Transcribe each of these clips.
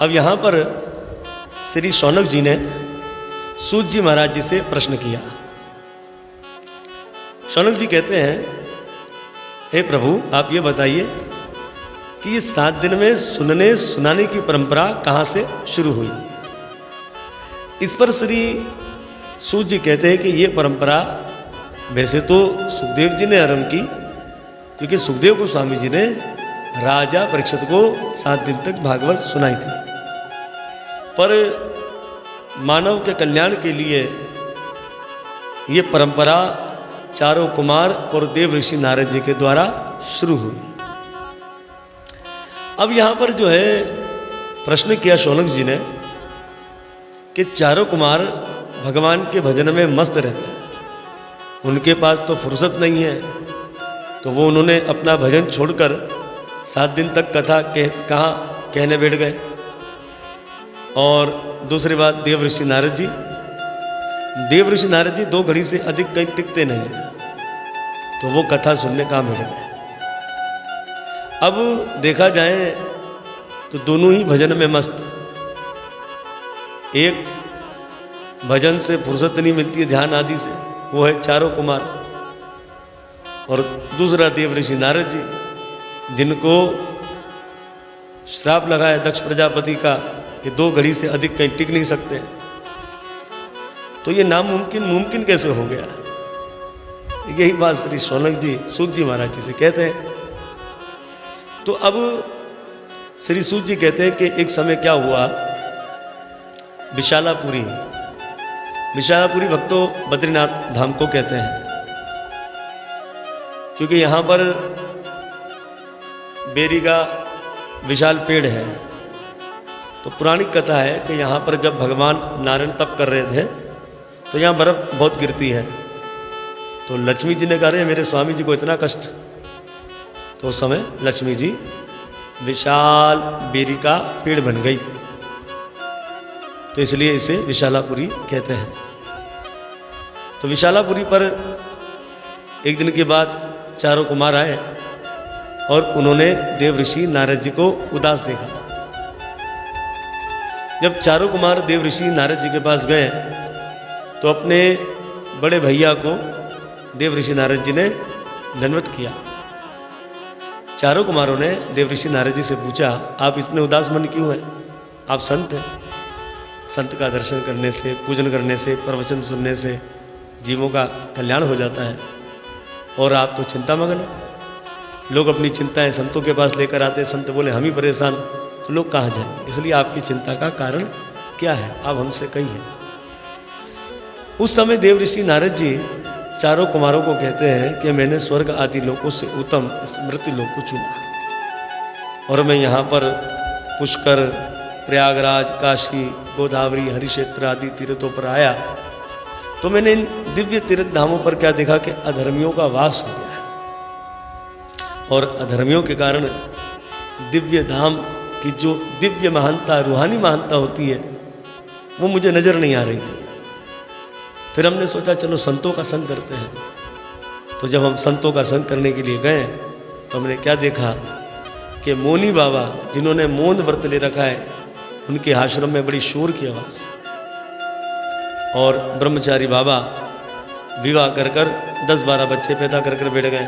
अब यहाँ पर श्री शौनक जी ने सूत जी महाराज जी से प्रश्न किया। शौनक जी कहते हैं, हे प्रभु आप ये बताइए कि ये 7 दिन में सुनने सुनाने की परंपरा कहाँ से शुरू हुई। इस पर श्री सूत जी कहते हैं कि ये परंपरा वैसे तो सुखदेव जी ने आरंभ की, क्योंकि सुखदेव गोस्वामी जी ने राजा परीक्षित को 7 दिन तक भागवत सुनाई थी, पर मानव के कल्याण के लिए ये परंपरा चारों कुमार और देव ऋषि नारद जी के द्वारा शुरू हुई। अब यहाँ पर जो है प्रश्न किया शौनक जी ने कि चारों कुमार भगवान के भजन में मस्त रहते हैं, उनके पास तो फुर्सत नहीं है, तो वो उन्होंने अपना भजन छोड़कर 7 दिन तक कथा कहाँ कहने बैठ गए। और दूसरी बात, देव ऋषि नारद जी 2 घड़ी से अधिक कहीं टिकते नहीं हैं, तो वो कथा सुनने कहाँ बैठ गए। अब देखा जाए तो दोनों ही भजन में मस्त, एक भजन से फुर्सत नहीं मिलती है ध्यान आदि से, वो है चारों कुमार, और दूसरा देव ऋषि नारद जी, जिनको श्राप लगाया दक्ष प्रजापति का कि 2 घड़ी से अधिक कहीं टिक नहीं सकते। तो ये नामुमकिन मुमकिन कैसे हो गया। यही बात श्री शौनक जी सूत जी महाराज जी से कहते हैं। तो अब श्री सूत जी कहते हैं कि एक समय क्या हुआ, विशालापुरी भक्तों बद्रीनाथ धाम को कहते हैं, क्योंकि यहाँ पर बेरी का विशाल पेड़ है। तो पुरानी कथा है कि यहाँ पर जब भगवान नारायण तप कर रहे थे तो यहाँ बर्फ बहुत गिरती है, तो लक्ष्मी जी ने कहा रहे मेरे स्वामी जी को इतना कष्ट, तो उस समय लक्ष्मी जी विशाल बेरी का पेड़ बन गई, तो इसलिए इसे विशालापुरी कहते हैं। तो विशालापुरी पर एक दिन के बाद चारों कुमार आए और उन्होंने देव ऋषि नारद जी को उदास देखा। जब चारों कुमार देव ऋषि नारद जी के पास गए तो अपने बड़े भैया को देव ऋषि नारद जी ने दंडवत किया। चारों कुमारों ने देव ऋषि नारद जी से पूछा, आप इतने उदास मन क्यों हैं? आप संत हैं, संत का दर्शन करने से, पूजन करने से, प्रवचन सुनने से जीवों का कल्याण हो जाता है, और आप तो चिंता मगन हैं। लोग अपनी चिंताएं संतों के पास लेकर आते, संत बोले हम ही परेशान, तो लोग कहाँ जाएंगे, इसलिए आपकी चिंता का कारण क्या है, आप हमसे कहिए। उस समय देव ऋषि नारद जी चारों कुमारों को कहते हैं कि मैंने स्वर्ग आदि लोकों से उत्तम इस मृत्यु लोक को चुना, और मैं यहाँ पर पुष्कर, प्रयागराज, काशी, गोदावरी, हरिक्षेत्र आदि तीर्थों पर आया, तो मैंने इन दिव्य तीर्थ धामों पर क्या देखा कि अधर्मियों का वास हो गया है, और अधर्मियों के कारण दिव्य धाम की जो दिव्य महानता, रूहानी महानता होती है, वो मुझे नज़र नहीं आ रही थी। फिर हमने सोचा चलो संतों का संग करते हैं। तो जब हम संतों का संग करने के लिए गए तो हमने क्या देखा कि मौनी बाबा, जिन्होंने मौन व्रत ले रखा है, उनके आश्रम में बड़ी शोर की आवाज़, और ब्रह्मचारी बाबा विवाह कर 10-12 बच्चे पैदा कर बैठ गए।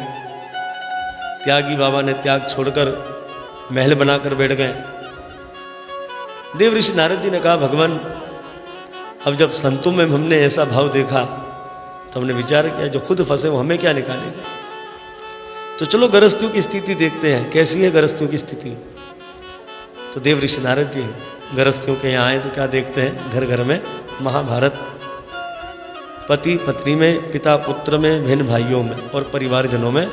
त्यागी बाबा ने त्याग छोड़कर महल बनाकर बैठ गए। देव ऋषि नारद जी ने कहा, भगवान अब जब संतों में हमने ऐसा भाव देखा तो हमने विचार किया जो खुद फंसे वो हमें क्या निकालेगा। तो चलो गृहस्थियों की स्थिति देखते हैं, कैसी है गृहस्थियों की स्थिति। तो देव ऋषि नारद जी गृहस्थियों के यहाँ आए तो क्या देखते हैं, घर घर में महाभारत, पति पत्नी में, पिता पुत्र में, बहन भाइयों में और परिवारजनों में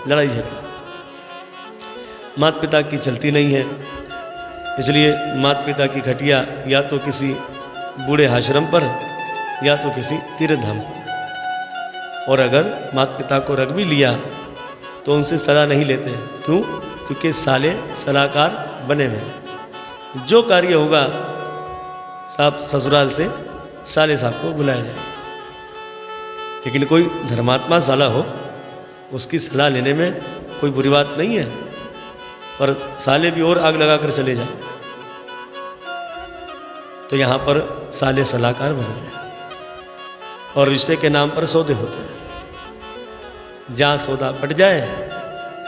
लड़ाई झगड़ा। माता पिता की चलती नहीं है, इसलिए माता पिता की खटिया या तो किसी बूढ़े आश्रम पर या तो किसी तीर्थ धाम पर, और अगर माता पिता को रख भी लिया तो उनसे सलाह नहीं लेते हैं। क्यों? क्योंकि साले सलाहकार बने हुए हैं। जो कार्य होगा साहब ससुराल से साले साहब को बुलाया जाएगा, लेकिन कोई धर्मात्मा साला हो उसकी सलाह लेने में कोई बुरी बात नहीं है, पर साले भी और आग लगा कर चले जाए। तो यहाँ पर साले सलाहकार बन गए और रिश्ते के नाम पर सौदे होते हैं। जहाँ सौदा पट जाए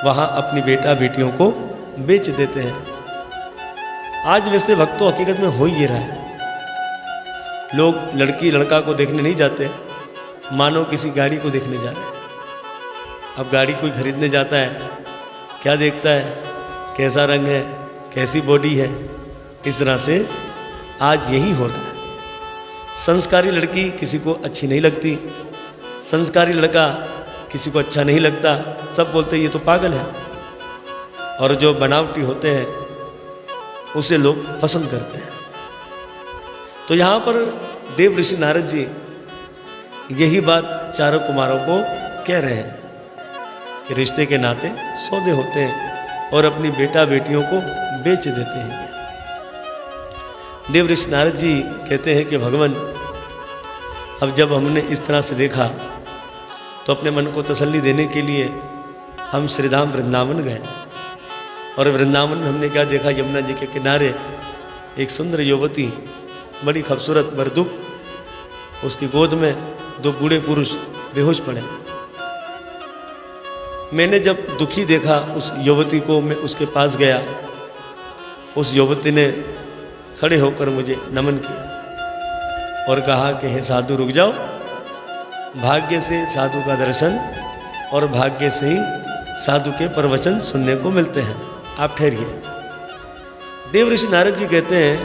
वहाँ अपनी बेटा बेटियों को बेच देते हैं। आज वैसे वक्त तो हकीकत में हो ही रहा है। लोग लड़की लड़का को देखने नहीं जाते, मानो किसी गाड़ी को देखने जा रहे हैं। अब गाड़ी कोई खरीदने जाता है, क्या देखता है, कैसा रंग है, कैसी बॉडी है। इस तरह से आज यही हो रहा है। संस्कारी लड़की किसी को अच्छी नहीं लगती, संस्कारी लड़का किसी को अच्छा नहीं लगता। सब बोलते ये तो पागल है। और जो बनावटी होते हैं उसे लोग पसंद करते हैं। तो यहाँ पर देव ऋषि नारद जी यही बात चारों कुमारों को कह रहे हैं कि रिश्ते के नाते सौदे होते हैं और अपनी बेटा बेटियों को बेच देते हैं। देव ऋषि नारद जी कहते हैं कि भगवान, अब जब हमने इस तरह से देखा तो अपने मन को तसल्ली देने के लिए हम श्रीधाम वृंदावन गए। और वृंदावन में हमने क्या देखा, यमुना जी के किनारे एक सुंदर युवती, बड़ी खूबसूरत बरदुक, उसकी गोद में दो बूढ़े पुरुष बेहोश पड़े। मैंने जब दुखी देखा उस युवती को, मैं उसके पास गया। उस युवती ने खड़े होकर मुझे नमन किया और कहा कि हे साधु रुक जाओ, भाग्य से साधु का दर्शन और भाग्य से ही साधु के प्रवचन सुनने को मिलते हैं, आप ठहरिए। देव ऋषि नारद जी कहते हैं,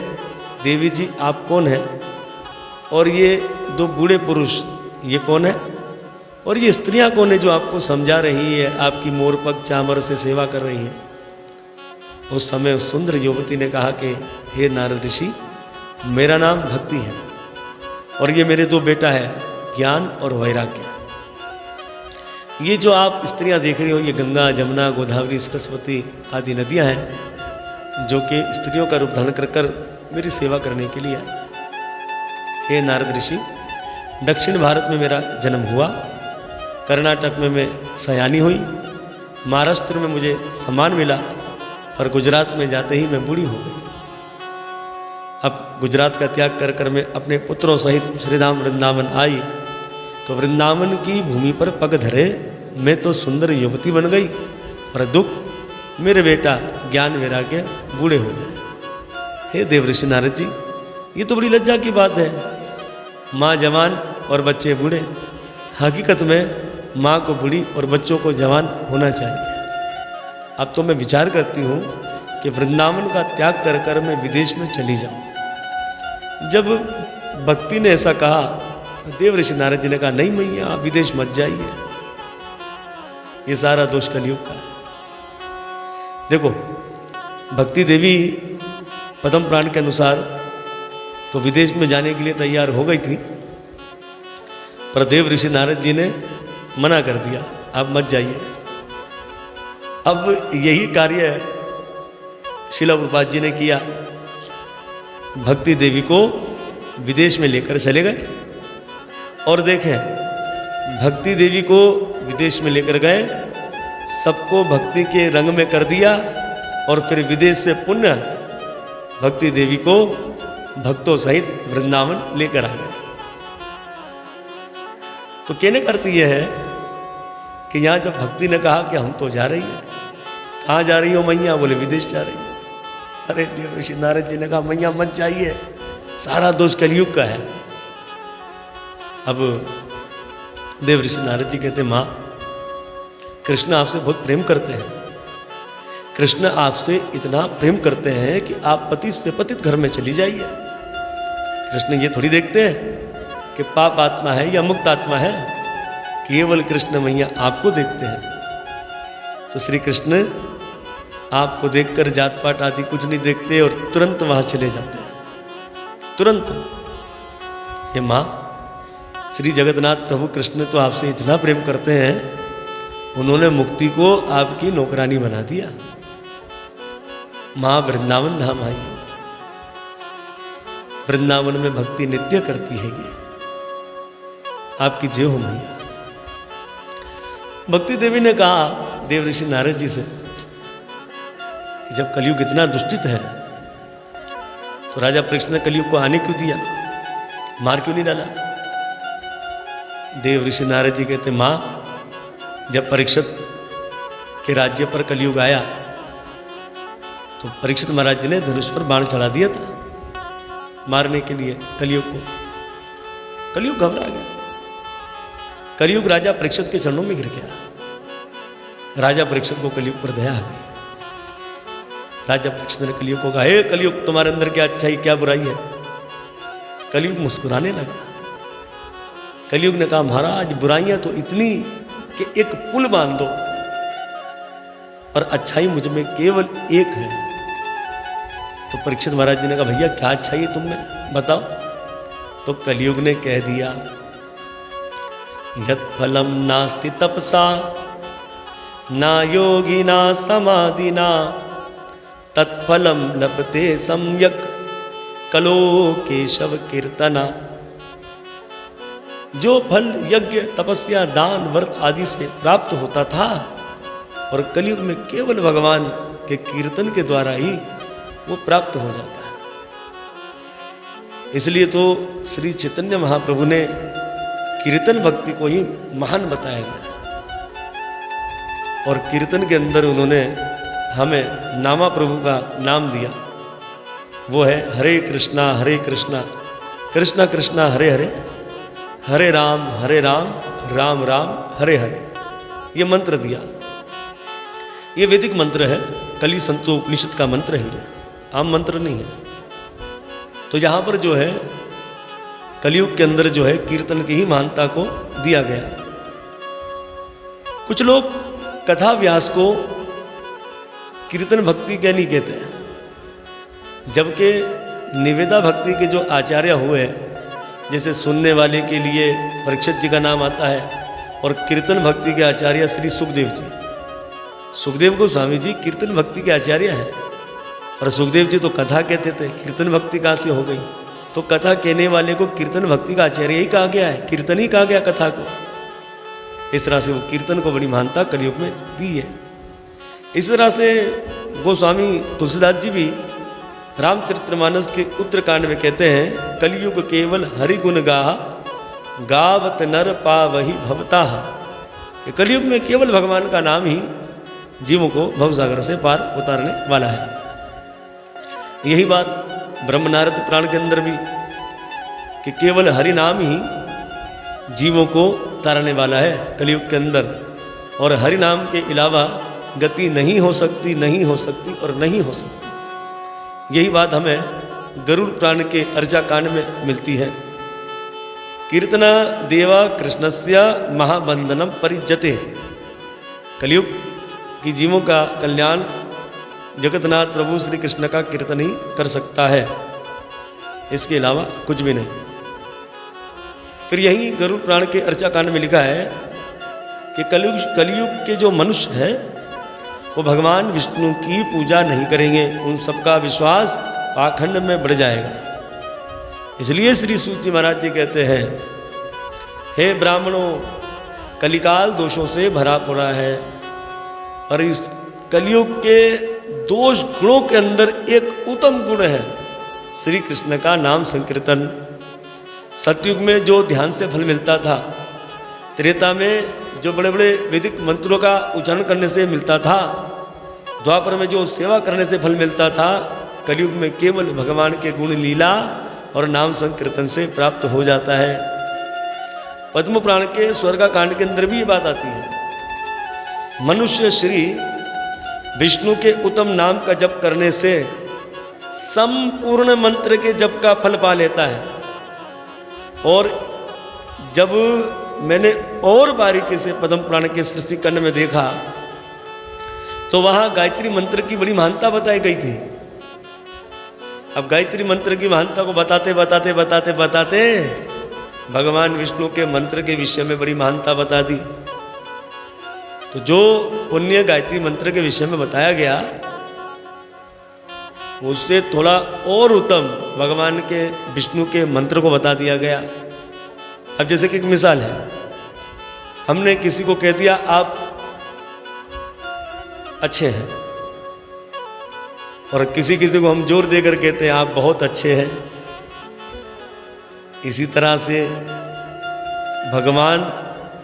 देवी जी आप कौन हैं, और ये दो बूढ़े पुरुष ये कौन है, और ये स्त्रियां कौन है जो आपको समझा रही है, आपकी मोरपक चामर से सेवा कर रही है। उस समय उस सुंदर युवती ने कहा कि हे नारद ऋषि, मेरा नाम भक्ति है और ये मेरे दो बेटा है, ज्ञान और वैराग्य। ये जो आप स्त्रियां देख रही हो, ये गंगा, जमुना, गोदावरी, सरस्वती आदि नदियां हैं जो कि स्त्रियों का रूप धारण कर कर मेरी सेवा करने के लिए आई है। हे नारद ऋषि, दक्षिण भारत में मेरा जन्म हुआ, कर्नाटक में मैं सयानी हुई, महाराष्ट्र में मुझे सम्मान मिला, पर गुजरात में जाते ही मैं बूढ़ी हो गई। अब गुजरात का त्याग कर कर मैं अपने पुत्रों सहित श्रीधाम वृंदावन आई, तो वृंदावन की भूमि पर पग धरे मैं तो सुंदर युवती बन गई, पर दुख मेरे बेटा ज्ञान वैराग्य बूढ़े हो गए। हे देव ऋषि नारद जी, ये तो बड़ी लज्जा की बात है, माँ जवान और बच्चे बूढ़े। हकीकत में माँ को बूढ़ी और बच्चों को जवान होना चाहिए। अब तो मैं विचार करती हूँ कि वृंदावन का त्याग कर कर मैं विदेश में चली जाऊँ। जब भक्ति ने ऐसा कहा, देव ऋषि नारद जी ने कहा, नहीं मैया आप विदेश मत जाइए, ये सारा दोष कलयुग का है। देखो, भक्ति देवी पद्म पुराण के अनुसार तो विदेश में जाने के लिए तैयार हो गई थी, पर देव ऋषि नारद जी ने मना कर दिया, आप मत जाइए। अब यही कार्य शिला प्रभुपाद जी ने किया, भक्ति देवी को विदेश में लेकर चले गए। और देखें, भक्ति देवी को विदेश में लेकर गए, सबको भक्ति के रंग में कर दिया, और फिर विदेश से पुनः भक्ति देवी को भक्तों सहित वृंदावन लेकर आ गए। तो कहने का अर्थ यह है कि यहाँ जब भक्ति ने कहा कि हम तो जा रही है, कहाँ जा रही हो मैया, बोले विदेश जा रही है। अरे देव ऋषि नारद जी ने कहा, मैया मत जाइए, सारा दोष कलयुग का है। अब देव ऋषि नारद जी कहते, माँ कृष्ण आपसे बहुत प्रेम करते हैं, कृष्ण आपसे इतना प्रेम करते हैं कि आप पति से पतित घर में चली जाइए। कृष्ण ये थोड़ी देखते हैं कि पाप आत्मा है या मुक्त आत्मा है, केवल कृष्ण मैया आपको देखते हैं। तो श्री कृष्ण आपको देखकर जात पात आदि कुछ नहीं देखते और तुरंत वहां चले जाते हैं, तुरंत। हे माँ, श्री जगन्नाथ प्रभु कृष्ण तो आपसे इतना प्रेम करते हैं, उन्होंने मुक्ति को आपकी नौकरानी बना दिया। माँ वृंदावन धाम आई, वृंदावन में भक्ति नित्य करती है, ये आपकी जय हो मैया। भक्ति देवी ने कहा देव ऋषि नारद जी से कि जब कलयुग इतना दुष्टित है तो राजा परीक्षित ने कलयुग को आने क्यों दिया, मार क्यों नहीं डाला? देव ऋषि नारद जी कहते, माँ जब परीक्षित के राज्य पर कलयुग आया तो परीक्षित महाराज जी ने धनुष पर बाण चढ़ा दिया था मारने के लिए कलयुग को। कलयुग घबरा गया, कलयुग राजा परीक्षित के चरणों में गिर गया। राजा परीक्षित को कलयुग पर दया आ गई। राजा परीक्षित ने कलयुग को कहा, हे कलयुग, तुम्हारे अंदर क्या अच्छाई क्या बुराई है? कलयुग मुस्कुराने लगा। कलयुग ने कहा, महाराज बुराइयां तो इतनी कि एक पुल बांध दो, पर अच्छाई मुझ में केवल एक है। तो परीक्षित महाराज जी ने कहा, भैया क्या अच्छाई है तुम में, बताओ। तो कलयुग ने कह दिया, यत् फलम नास्ति तपसा ना योगिना समाधिना तत्फलम लभते सम्यक कलो केशव कीर्तना। जो फल यज्ञ तपस्या दान व्रत आदि से प्राप्त होता था और कलयुग में केवल भगवान के कीर्तन के द्वारा ही वो प्राप्त हो जाता है। इसलिए तो श्री चैतन्य महाप्रभु ने कीर्तन भक्ति को ही महान बताया गया और कीर्तन के अंदर उन्होंने हमें नामा प्रभु का नाम दिया। वो है हरे कृष्णा कृष्णा कृष्णा हरे हरे, हरे राम राम राम हरे हरे। ये मंत्र दिया। ये वैदिक मंत्र है, कलि संतो उपनिषद का मंत्र ही है, आम मंत्र नहीं है। तो यहाँ पर जो है कलयुग के अंदर जो है कीर्तन की ही महानता को दिया गया। कुछ लोग कथा व्यास को कीर्तन भक्ति क्या नहीं कहते हैं, जबकि निवेदा भक्ति के जो आचार्य हुए, जैसे सुनने वाले के लिए परीक्षित जी का नाम आता है और कीर्तन भक्ति के आचार्य श्री सुखदेव जी। सुखदेव गोस्वामी जी कीर्तन भक्ति के आचार्य हैं और सुखदेव जी तो कथा कहते थे, कीर्तन भक्ति कहाँ से हो गई? तो कथा कहने वाले को कीर्तन भक्ति का आचार्य ही कहा गया है, कीर्तन ही कहा गया कथा को। इस तरह से वो कीर्तन को बड़ी महानता कलयुग में दी है। इस तरह से गोस्वामी तुलसीदास जी भी रामचरितमानस के उत्तरकांड में कहते हैं, कलयुग केवल हरि गुण गाह गावत नर पावहि भवताः। कलयुग में केवल भगवान का नाम ही जीवों को भवसागर से पार उतारने वाला है। यही बात ब्रह्म नारद पुराण के अंदर भी कि केवल हरि नाम ही जीवों को तारने वाला है कलयुग के अंदर, और हरि नाम के अलावा गति नहीं हो सकती और नहीं हो सकती। यही बात हमें गरुड़ पुराण के अर्चा कांड में मिलती है। कीर्तना देवा कृष्णस्य महाबंधनम परिजते। कलयुग की जीवों का कल्याण जगन्नाथ प्रभु श्री कृष्ण का कीर्तन ही कर सकता है, इसके अलावा कुछ भी नहीं। फिर यही गरुड़ पुराण के अर्चा कांड में लिखा है कि कलयुग के जो मनुष्य है वो भगवान विष्णु की पूजा नहीं करेंगे, उन सबका विश्वास पाखंड में बढ़ जाएगा। इसलिए श्री सूत जी महाराज जी कहते हैं, हे ब्राह्मणों, कलिकाल दोषों से भरा पड़ा है और इस कलयुग के दोष गुणों के अंदर एक उत्तम गुण है श्री कृष्ण का नाम संकीर्तन। सतयुग में जो ध्यान से फल मिलता था, त्रेता में जो बड़े बड़े वैदिक मंत्रों का उच्चारण करने से मिलता था, द्वापर में जो सेवा करने से फल मिलता था, कलयुग में केवल भगवान के गुण लीला और नाम संकीर्तन से प्राप्त हो जाता है। पद्म पुराण के स्वर्गा कांड के अंदर भी ये बात आती है। मनुष्य श्री विष्णु के उत्तम नाम का जप करने से संपूर्ण मंत्र के जप का फल पा लेता है। और जब मैंने और बारीकी से पद्म पुराण के सृष्टि कांड में देखा तो वहां गायत्री मंत्र की बड़ी महानता बताई गई थी। अब गायत्री मंत्र की महानता को बताते बताते बताते बताते भगवान विष्णु के मंत्र के विषय में बड़ी महानता बता दी। तो जो पुण्य गायत्री मंत्र के विषय में बताया गया उससे थोड़ा और उत्तम भगवान के विष्णु के मंत्र को बता दिया गया। अब जैसे कि एक मिसाल है, हमने किसी को कह दिया आप अच्छे हैं, और किसी किसी को हम जोर देकर कहते हैं आप बहुत अच्छे हैं। इसी तरह से भगवान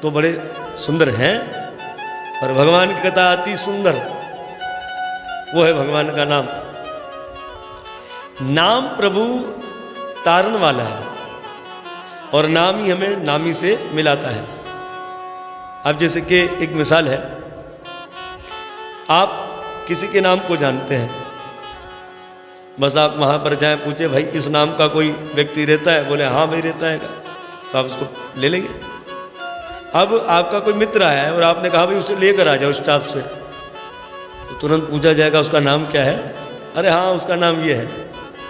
तो बड़े सुंदर हैं, और भगवान की कथा अति सुंदर, वो है भगवान का नाम। नाम प्रभु तारण वाला है, और नाम ही हमें नामी से मिलाता है। अब जैसे कि एक मिसाल है, आप किसी के नाम को जानते हैं, बस आप वहाँ पर जाएं, पूछे भाई इस नाम का कोई व्यक्ति रहता है, बोले हाँ भाई रहता है, तो आप उसको ले लेंगे। अब आपका कोई मित्र आया है और आपने कहा भाई उसे लेकर आ जाओ स्टाफ से, तो तुरंत पूछा जाएगा उसका नाम क्या है, अरे हाँ उसका नाम ये है,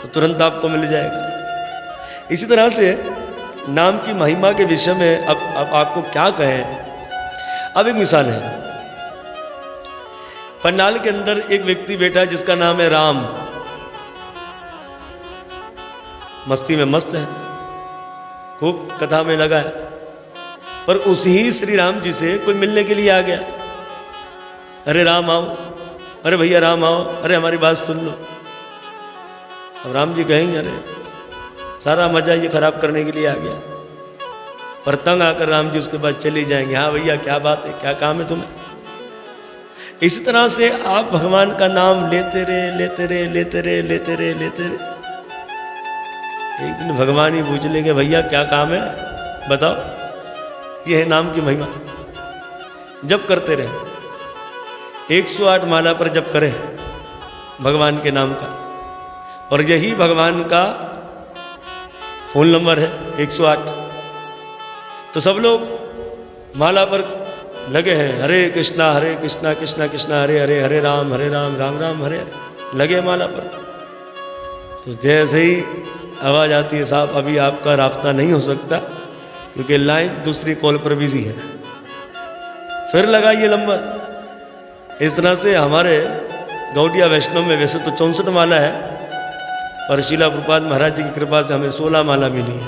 तो तुरंत आपको मिल जाएगा। इसी तरह से नाम की महिमा के विषय में अब आपको क्या कहें। अब एक मिसाल है, पंडाल के अंदर एक व्यक्ति बैठा है जिसका नाम है राम, मस्ती में मस्त है, खूब कथा में लगा है, पर उसी श्री राम जी से कोई मिलने के लिए आ गया, अरे राम आओ, अरे भैया राम आओ, अरे हमारी बात सुन लो। अब राम जी कहेंगे अरे सारा मजा ये खराब करने के लिए आ गया, पर तंग आकर राम जी उसके बाद चले जाएंगे, हाँ भैया क्या बात है, क्या काम है तुम्हें। इसी तरह से आप भगवान का नाम लेते रहे लेते रहे लेते रहे लेते रहे लेते रहे, एक दिन भगवान ही पूछ लेंगे भैया क्या काम है बताओ। यह है नाम की महिमा। जब करते रहे 108 माला पर जब करें भगवान के नाम का, और यही भगवान का फोन नंबर है 108। तो सब लोग माला पर लगे हैं, हरे कृष्णा कृष्णा कृष्णा हरे हरे, हरे राम राम राम हरे हरे, लगे माला पर। तो जैसे ही आवाज़ आती है साहब अभी आपका रास्ता नहीं हो सकता क्योंकि लाइन दूसरी कॉल पर बिजी है, फिर लगाइए नंबर। इस तरह से हमारे गौड़िया वैष्णव में वैसे तो 64 माला है, और शीला प्रभुपाद महाराज जी की कृपा से हमें 16 माला मिली है,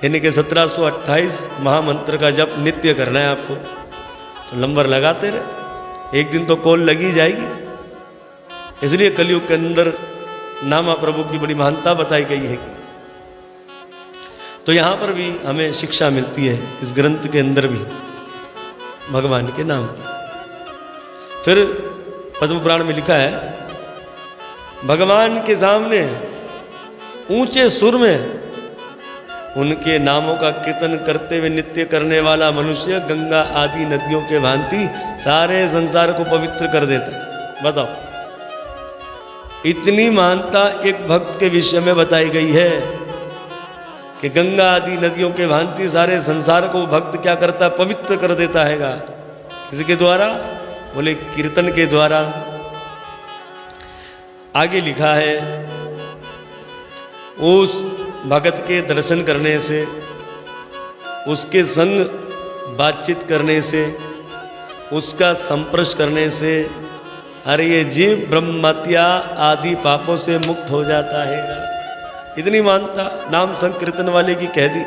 यानी कि 1728 महामंत्र का जप नित्य करना है आपको। तो नंबर लगाते रहे, एक दिन तो कॉल लगी जाएगी। इसलिए कलयुग के अंदर नामा प्रभु की बड़ी महानता बताई गई है। तो यहाँ पर भी हमें शिक्षा मिलती है, इस ग्रंथ के अंदर भी भगवान के नाम की। फिर पद्म पुराण में लिखा है, भगवान के सामने ऊंचे सुर में उनके नामों का कीर्तन करते हुए नित्य करने वाला मनुष्य गंगा आदि नदियों के भांति सारे संसार को पवित्र कर देता है। बताओ, इतनी महानता एक भक्त के विषय में बताई गई है कि गंगा आदि नदियों के भांति सारे संसार को भक्त क्या करता, पवित्र कर देता हैगा। किसके द्वारा? बोले कीर्तन के द्वारा। आगे लिखा है, उस भगत के दर्शन करने से, उसके संग बातचीत करने से, उसका संपर्श करने से अरे ये जीव ब्रह्मत्या आदि पापों से मुक्त हो जाता हैगा। इतनी मानता नाम संकीर्तन वाले की कह दी।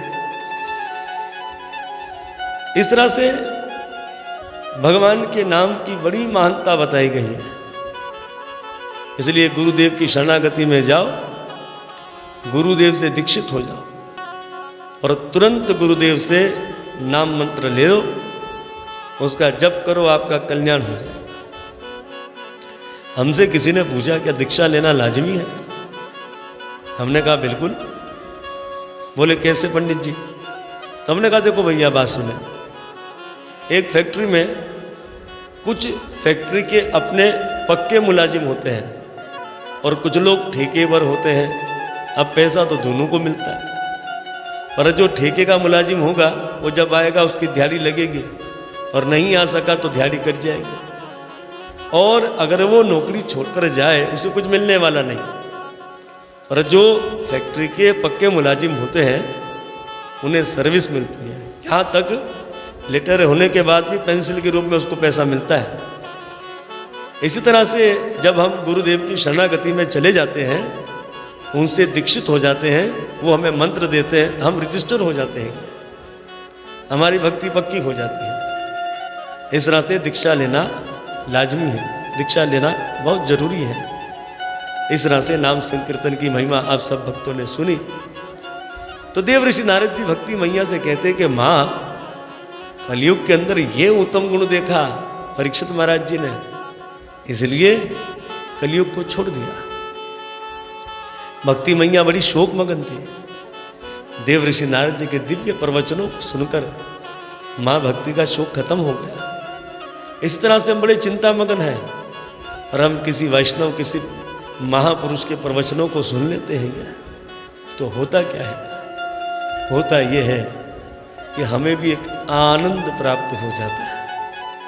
इस तरह से भगवान के नाम की बड़ी महानता बताई गई है। इसलिए गुरुदेव की शरणागति में जाओ, गुरुदेव से दीक्षित हो जाओ और तुरंत गुरुदेव से नाम मंत्र ले लो, उसका जप करो, आपका कल्याण हो जाएगा। हमसे किसी ने पूछा क्या दीक्षा लेना लाजमी है? हमने कहा बिल्कुल। बोले कैसे पंडित जी? तो हमने कहा देखो भैया बात सुने, एक फैक्ट्री में कुछ फैक्ट्री के अपने पक्के मुलाजिम होते हैं और कुछ लोग ठेके पर होते हैं। अब पैसा तो दोनों को मिलता है, पर जो ठेके का मुलाजिम होगा वो जब आएगा उसकी दिहाड़ी लगेगी और नहीं आ सका तो दिहाड़ी कट जाएगी। और अगर वो नौकरी छोड़कर जाए उसे कुछ मिलने वाला नहीं। और जो फैक्ट्री के पक्के मुलाजिम होते हैं उन्हें सर्विस मिलती है, यहाँ तक लेटर होने के बाद भी पेंसिल के रूप में उसको पैसा मिलता है। इसी तरह से जब हम गुरुदेव की शरणागति में चले जाते हैं, उनसे दीक्षित हो जाते हैं, वो हमें मंत्र देते हैं, हम रजिस्टर हो जाते हैं, हमारी भक्ति पक्की हो जाती है। इस तरह से दीक्षा लेना लाजमी है, दीक्षा लेना बहुत जरूरी है। इस तरह से नाम संकीर्तन की महिमा आप सब भक्तों ने सुनी। तो देव ऋषि नारद जी भक्ति मैया से कहते कि माँ, कलयुग के अंदर ये उत्तम गुण देखा परीक्षित महाराज जी ने, इसलिए कलयुग को छोड़ दिया। भक्ति मैया बड़ी शोक मगन थी। देव ऋषि नारद जी के दिव्य प्रवचनों को सुनकर माँ भक्ति का शोक खत्म हो गया। इस तरह से हम बड़े चिंता मगन हैं और हम किसी वैष्णव, किसी महापुरुष के प्रवचनों को सुन लेते हैं तो होता क्या है? होता यह है कि हमें भी एक आनंद प्राप्त हो जाता है,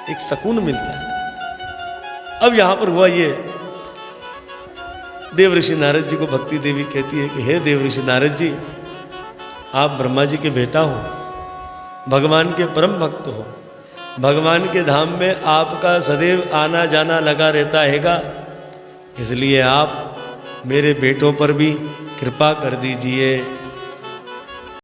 एक सुकून मिलता है। अब यहां पर हुआ ये, देव ऋषि नारद जी को भक्ति देवी कहती है कि हे देव ऋषि नारद जी, आप ब्रह्मा जी के बेटा हो, भगवान के परम भक्त हो, भगवान के धाम में आपका सदैव आना जाना लगा रहता हैगा, इसलिए आप मेरे बेटों पर भी कृपा कर दीजिए।